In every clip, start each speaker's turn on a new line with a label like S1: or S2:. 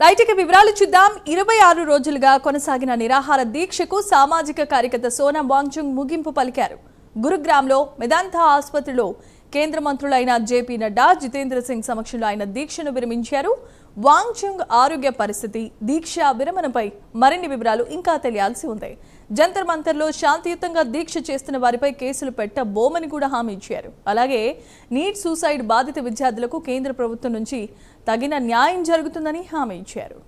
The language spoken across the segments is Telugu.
S1: రైట్ ఇక వివరాలు చూద్దాం. 26 రోజులుగా కొనసాగిన నిరాహార దీక్షకు సామాజిక కార్యకర్త సోనం వాంగ్చుక్ ముగింపు పలికారు. గురుగ్రామ్లో మెదాంతా ఆసుపత్రిలో కేంద్ర మంత్రులైన జేపీ నడ్డా, జితేంద్ర సింగ్ సమక్షంలో ఆయన దీక్షను విరమించారు. వాంగ్చుక్ ఆరోగ్య పరిస్థితి, దీక్ష విరమణపై మరిన్ని వివరాలు ఇంకా తెలియాల్సి ఉంది. జంతర్ మంతర్లో శాంతియుతంగా దీక్ష చేస్తున్న వారిపై కేసులు పెట్టబోమని కూడా హామీ ఇచ్చారు. అలాగే నీట్ సూసైడ్ బాధిత విద్యార్థులకు కేంద్ర ప్రభుత్వం నుంచి తగిన న్యాయం జరుగుతుందని హామీ ఇచ్చారు.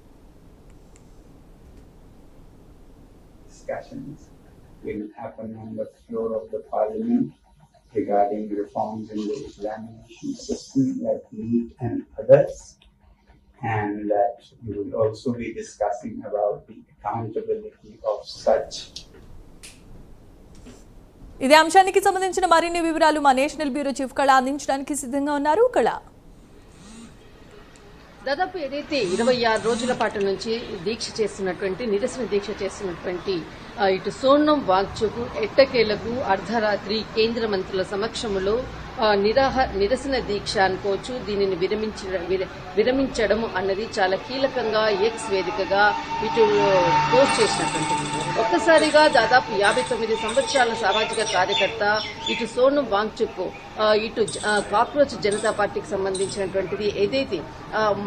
S2: Will happen on the floor of the parliament regarding reforms in the examination system like NEET and others, and that we will also be discussing about the accountability of such.
S1: ఇదే అంశానికి సంబంధించిన మరిన్ని వివరాలు మా నేషనల్ బ్యూరో చీఫ్ కళ అందించడానికి సిద్ధంగా ఉన్నారు. కళ,
S3: దాదాపు ఏదైతే 26 రోజుల పాటు నుంచి దీక్ష చేస్తున్నటువంటి నిరసన దీక్ష చేస్తున్నటువంటి ఇటు సోనం వాంగ్చుక్ ఎట్టకేలకు అర్ధరాత్రి కేంద్ర మంత్రుల సమక్షంలో నిరసన దీక్ష అనుకోవచ్చు. దీనిని విరమించడం అన్నది చాలా కీలకంగా ఎక్స్ వేదికగా ఇటు పోస్ట్ చేసినటువంటిది. ఒక్కసారిగా దాదాపు 59 సంవత్సరాల సామాజిక కార్యకర్త ఇటు సోనం వాంగ్చుక్ ఇటు కాక్రోచ్ జనతా పార్టీకి సంబంధించినటువంటిది ఏదైతే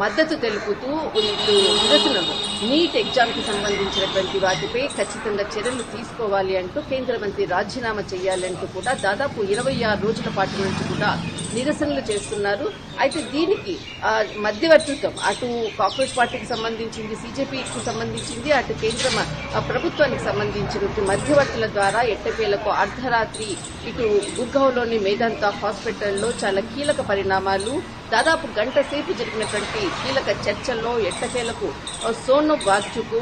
S3: మద్దతు తెలుపుతూ ఇటు నిరసనలు నీట్ ఎగ్జామ్ కి సంబంధించినటువంటి వాటిపై ఖచ్చితంగా చర్యలు తీసుకోవాలి అంటూ కేంద్ర మంత్రి రాజీనామా చేయాలంటూ కూడా దాదాపు 26 రోజుల పాటు నుంచి కూడా నిరసనలు చేస్తున్నారు. అయితే దీనికి మధ్యవర్తిత్వం అటు కాంగ్రెస్ పార్టీకి సంబంధించింది, సిజెపికి సంబంధించింది, అటు కేంద్ర ప్రభుత్వానికి సంబంధించిన మధ్యవర్తుల ద్వారా ఎట్టకేలకు అర్ధరాత్రి ఇటు గుర్గావ్లోని మేదాంతా హాస్పిటల్లో చాలా కీలక పరిణామాలు, దాదాపు గంట సేపు జరిగినటువంటి కీలక చర్చల్లో ఎట్టకేలకు సోనం వాంగ్చుక్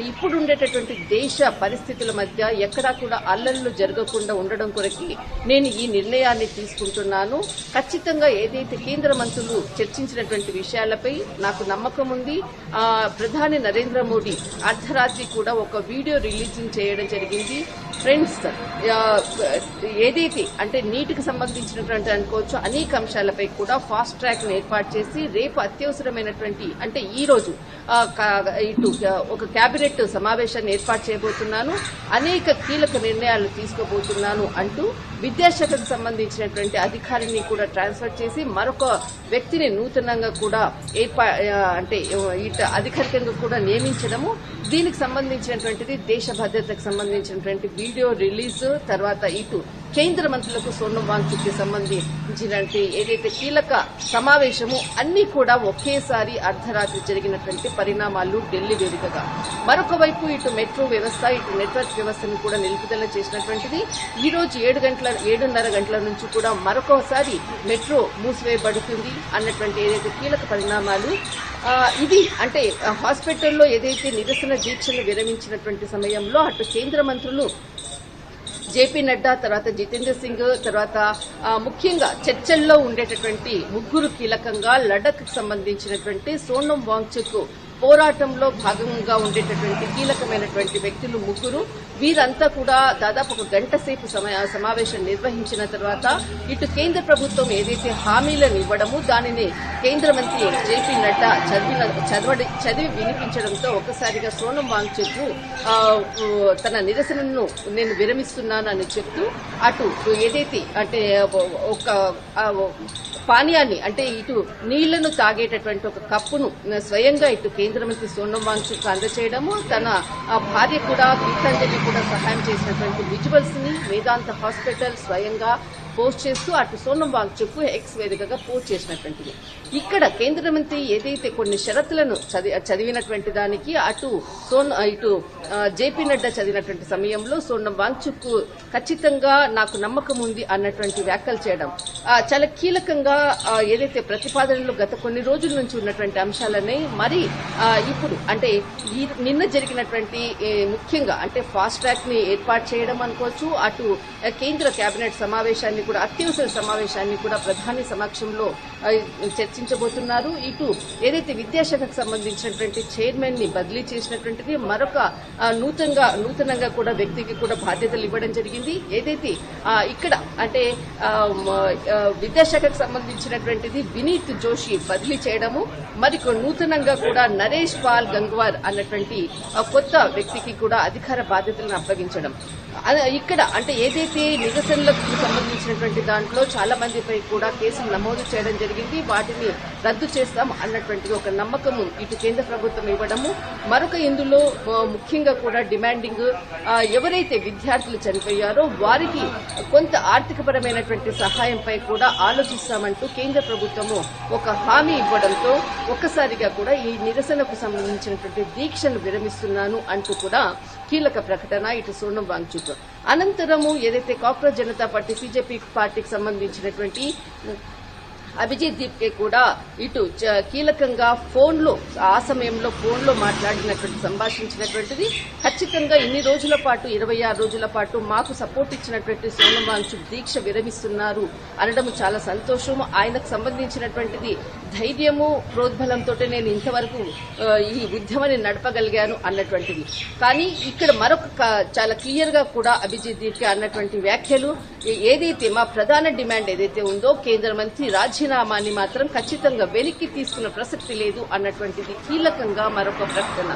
S3: ఇప్పుడు ఉండేటటువంటి దేశ పరిస్థితుల మధ్య ఎక్కడా కూడా అల్లర్లు జరగకుండా ఉండడం కొరకి నేను ఈ నిర్ణయాన్ని తీసుకుంటున్నాను. ఖచ్చితంగా ఏదైతే కేంద్ర మంత్రులు చర్చించినటువంటి విషయాలపై నాకు నమ్మకం ఉంది. ప్రధాని నరేంద్ర మోడీ అర్ధరాత్రి కూడా ఒక వీడియో రిలీజింగ్ చేయడం జరిగింది. ఫ్రెండ్స్, ఏదైతే అంటే నీటికి సంబంధించినటువంటి అనుకోవచ్చు అనేక అంశాలపై కూడా ఫాస్ట్ ట్రాక్ ఏర్పాటు చేసి రేపు అత్యవసరమైనటువంటి అంటే ఈ రోజు ఇటు ఒక కేబినెట్ సమావేశాన్ని ఏర్పాటు చేయబోతున్నాను, అనేక కీలక నిర్ణయాలు తీసుకోబోతున్నాను అంటూ విద్యాశాఖకు సంబంధించినటువంటి అధికారిని కూడా ట్రాన్స్ఫర్ చేసి మరొక వ్యక్తిని నూతనంగా కూడా అంటే ఇటు అధికారికంగా కూడా నియమించడము, దీనికి సంబంధించినటువంటిది దేశ భద్రతకు సంబంధించినటువంటి వీడియో రిలీజ్, తర్వాత ఇటు కేంద్ర మంత్రులకు సోనం వాంగ్చుక్ కి సంబంధించినటువంటి ఏదైతే కీలక సమావేశము అన్ని కూడా ఒకేసారి అర్ధరాత్రి జరిగినటువంటి పరిణామాలు ఢిల్లీ వేదికగా. మరొక వైపు ఇటు మెట్రో వ్యవస్థ, ఇటు నెట్వర్క్ వ్యవస్థను కూడా నిలుపుదల చేసినటువంటిది. ఈ రోజు 7:30 గంటల నుంచి కూడా మరొకసారి మెట్రో మూసివేయబడుతుంది అన్నటువంటి ఏదైతే కీలక పరిణామాలు ఇది అంటే హాస్పిటల్లో ఏదైతే నిరసన దీక్షను విరమించినటువంటి సమయంలో అటు కేంద్ర మంత్రులు జేపీ నడ్డా, తర్వాత జితేంద్ర సింగ్, తర్వాత ముఖ్యంగా చర్చల్లో ఉండేటటువంటి ముగ్గురు కీలకంగా లడఖ్ సంబంధించినటువంటి సోనం వాంగ్చుక్ పోరాటంలో భాగంగా ఉండేటటువంటి కీలకమైనటువంటి వ్యక్తులు ముగ్గురు. వీరంతా కూడా దాదాపు ఒక గంట సేపు సమావేశం నిర్వహించిన తర్వాత ఇటు కేంద్ర ప్రభుత్వం ఏదైతే హామీలను ఇవ్వడము దానిని కేంద్ర మంత్రి జేపీ నడ్డా చదివి వినిపించడంతో ఒకసారిగా సోనం వాంగ్చుక్ తన నిరసనను నేను విరమిస్తున్నానని చెప్తూ అటు ఏదైతే అంటే ఒక పానీయాన్ని అంటే ఇటు నీళ్లను తాగేటటువంటి ఒక కప్పును స్వయంగా ఇటు కేంద్ర మంత్రి సోనం వాంగ్చుక్ అందచేయడము, తన భార్య కూడా గీతాంజలి కూడా సహాయం చేసినటువంటి విజువల్స్ ని మేదాంత హాస్పిటల్ స్వయంగా పోస్ట్ చేస్తూ అటు సోనం వాంగ్చుక్ ఎక్స్ వేదికగా పోస్ట్ చేసినటువంటిది. ఇక్కడ కేంద్ర మంత్రి ఏదైతే కొన్ని షరతులను చదివినటువంటి దానికి ఇటు జేపీ నడ్డా చదివినటువంటి సమయంలో సోనం వాంగ్చుక్ ఖచ్చితంగా నాకు నమ్మకం ఉంది అన్నటువంటి వ్యాఖ్యలు చేయడం చాలా కీలకంగా ఏదైతే ప్రతిపాదనలు గత కొన్ని రోజుల నుంచి ఉన్నటువంటి అంశాలని మరి ఇప్పుడు అంటే నిన్న జరిగినటువంటి ముఖ్యంగా అంటే ఫాస్ట్ ట్రాక్ ని ఏర్పాటు చేయడం అనుకోవచ్చు, అటు కేంద్ర కేబినెట్ సమావేశాన్ని సమావేశాన్ని కూడా అత్యవసర సమావేశాన్ని కూడా ప్రధాని సమక్షంలో చర్చించబోతున్నారు. ఇటు ఏదైతే విద్యాశాఖకు సంబంధించినటువంటి చైర్మన్ ని బదిలీ చేసినటువంటిది మరొక నూతనంగా కూడా వ్యక్తికి కూడా బాధ్యతలు ఇవ్వడం జరిగింది. ఏదైతే ఇక్కడ అంటే విద్యాశాఖకు సంబంధించినటువంటిది వినీత్ జోషి బదిలీ చేయడము, మరి నూతనంగా కూడా నరేష్ పాల్ గంగ్వార్ అన్నటువంటి కొత్త వ్యక్తికి కూడా అధికార బాధ్యతలను అప్పగించడం. ఇక్కడ అంటే ఏదైతే నిరసనలకు సంబంధించినటువంటి దాంట్లో చాలా మందిపై కూడా కేసులు నమోదు చేయడం జరిగింది, వాటిని రద్దు చేస్తాం అన్నటువంటి ఒక నమ్మకము ఇటు కేంద్ర ప్రభుత్వం ఇవ్వడము, మరొక ఇందులో ముఖ్యంగా కూడా డిమాండింగ్ ఎవరైతే విద్యార్థులు చనిపోయారో వారికి కొంత ఆర్థికపరమైనటువంటి సహాయంపై కూడా ఆలోచిస్తామంటూ కేంద్ర ప్రభుత్వము ఒక హామీ ఇవ్వడంతో ఒక్కసారిగా కూడా ఈ నిరసనకు సంబంధించినటువంటి దీక్షను విరమిస్తున్నాను అంటూ కూడా కీలక ప్రకటన ఇటు సోనం వాంగ్చుక్. అనంతరము ఏదైతే కాక్రోచ్ జనతా పార్టీ సిజేపీ పార్టీకి సంబంధించినటువంటి అభిజిత్ దీప్కే కూడా ఇటు కీలకంగా ఆ సమయంలో ఫోన్లో మాట్లాడినటువంటి సంభాషించినటువంటిది ఖచ్చితంగా ఇన్ని రోజుల పాటు 26 రోజుల పాటు మాకు సపోర్ట్ ఇచ్చినటువంటి సోనం వాంగ్చుక్ దీక్ష విరమిస్తున్నారు అనడం చాలా సంతోషం. ఆయనకు సంబంధించినటువంటిది ధైర్యము ప్రోద్బలంతో నేను ఇంతవరకు ఈ ఉద్యమాన్ని నడపగలిగాను అన్నటువంటిది. కానీ ఇక్కడ మరొక చాలా క్లియర్ గా కూడా అభిజిత్ దీప్కే అన్నటువంటి వ్యాఖ్యలు ఏదైతే మా ప్రధాన డిమాండ్ ఏదైతే ఉందో కేంద్ర మంత్రి రాజీనామాని మాత్రం ఖచ్చితంగా వెనక్కి తీసుకున్న ప్రసక్తి లేదు అన్నటువంటిది కీలకంగా మరొక ప్రకటన.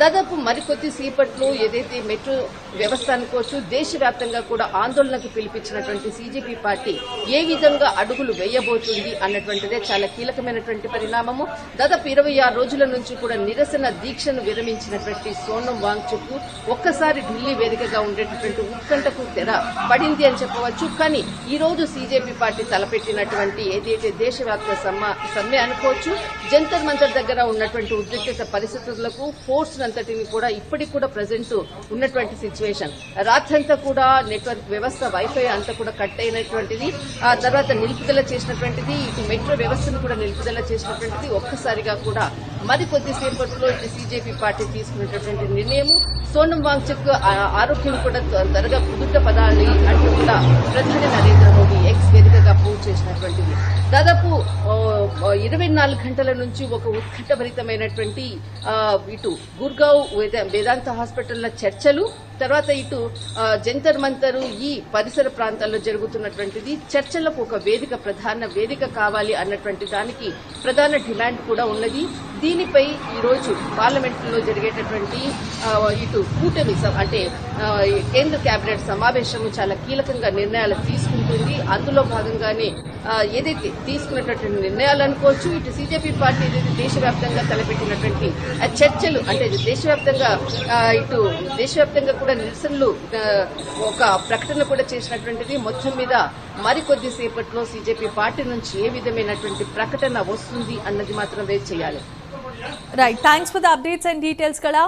S3: దాదాపు మరికొద్ది సేపట్లో ఏదైతే మెట్రో వ్యవస్థ అనుకోవచ్చు దేశవ్యాప్తంగా కూడా ఆందోళనకు పిలిపించినటువంటి సిజేపీ పార్టీ ఏ విధంగా అడుగులు వేయబోతుంది అన్నటువంటిదే చాలా కీలకమైనటువంటి పరిణామము. దాదాపు 26 రోజుల నుంచి కూడా నిరసన దీక్షను విరమించినటువంటి సోనం వాంగ్చుక్ ఒక్కసారి ఢిల్లీ వేదికగా ఉండేటటువంటి ఉత్కంఠకు తెర పడింది అని చెప్పవచ్చు. కానీ ఈ రోజు సిజేపీ పార్టీ తలపెట్టినటువంటి ఏదైతే దేశవ్యాప్త సమ్మె అనుకోవచ్చు, జంతర్ మంతర్ దగ్గర ఉన్నటువంటి ఉద్రిక్తత పరిస్థితులకు ఫోర్స్ అంతటిని కూడా ఇప్పటికి కూడా ప్రజెంట్ ఉన్నటువంటి సిచ్యువేషన్, రాత్రంతా కూడా నెట్వర్క్ వ్యవస్థ వైఫై అంతా కూడా కట్ అయినటువంటిది, ఆ తర్వాత నిలుపుదల చేసినటువంటిది, ఇటు మెట్రో వ్యవస్థను కూడా నిలుపుదల చేసినటువంటిది. ఒక్కసారిగా కూడా మరి కొద్దిసేపట్లో ఇటు సిజేపీ పార్టీ తీసుకున్నటువంటి నిర్ణయము సోనం వాంగ్చుక్ ఆరోగ్యం కూడా త్వరగా కుదుట పదాలి అంటూ కూడా ప్రధాని నరేంద్ర మోదీ ఎక్స్ వేదికగా పోస్ట్ చేసినటువంటిది. దాదాపు 24 గంటల నుంచి ఒక ఉత్కంఠభరితమైనటువంటి ఇటు గుర్గావ్ వేదాంత హాస్పిటల్ల చర్చలు, తర్వాత ఇటు జంతర్ మంతరు ఈ పరిసర ప్రాంతాల్లో జరుగుతున్నటువంటిది చర్చలకు ఒక వేదిక, ప్రధాన వేదిక కావాలి అన్నటువంటి దానికి ప్రధాన డిమాండ్ కూడా ఉన్నది. దీనిపై ఈరోజు పార్లమెంట్లో జరిగేటటువంటి ఇటు కూటమి అంటే కేంద్ర కేబినెట్ సమావేశం చాలా కీలకంగా నిర్ణయాలు తీసుకుంటుంది. అందులో భాగంగానే ఏదైతే తీసుకున్నటువంటి నిర్ణయాలు అనుకోవచ్చు, ఇటు సిజేపీ పార్టీ ఏదైతే దేశవ్యాప్తంగా తలపెట్టినటువంటి చర్చలు అంటే దేశవ్యాప్తంగా కూడా నిరసనలు ఒక ప్రకటన కూడా చేసినటువంటిది. మొత్తం మీద మరికొద్ది సేపట్లో సిజేపీ పార్టీ నుంచి ఏ విధమైనటువంటి ప్రకటన వస్తుంది అన్నది మాత్రం వేచి చేయాలి.
S1: Right. Thanks for the updates and details, Kala.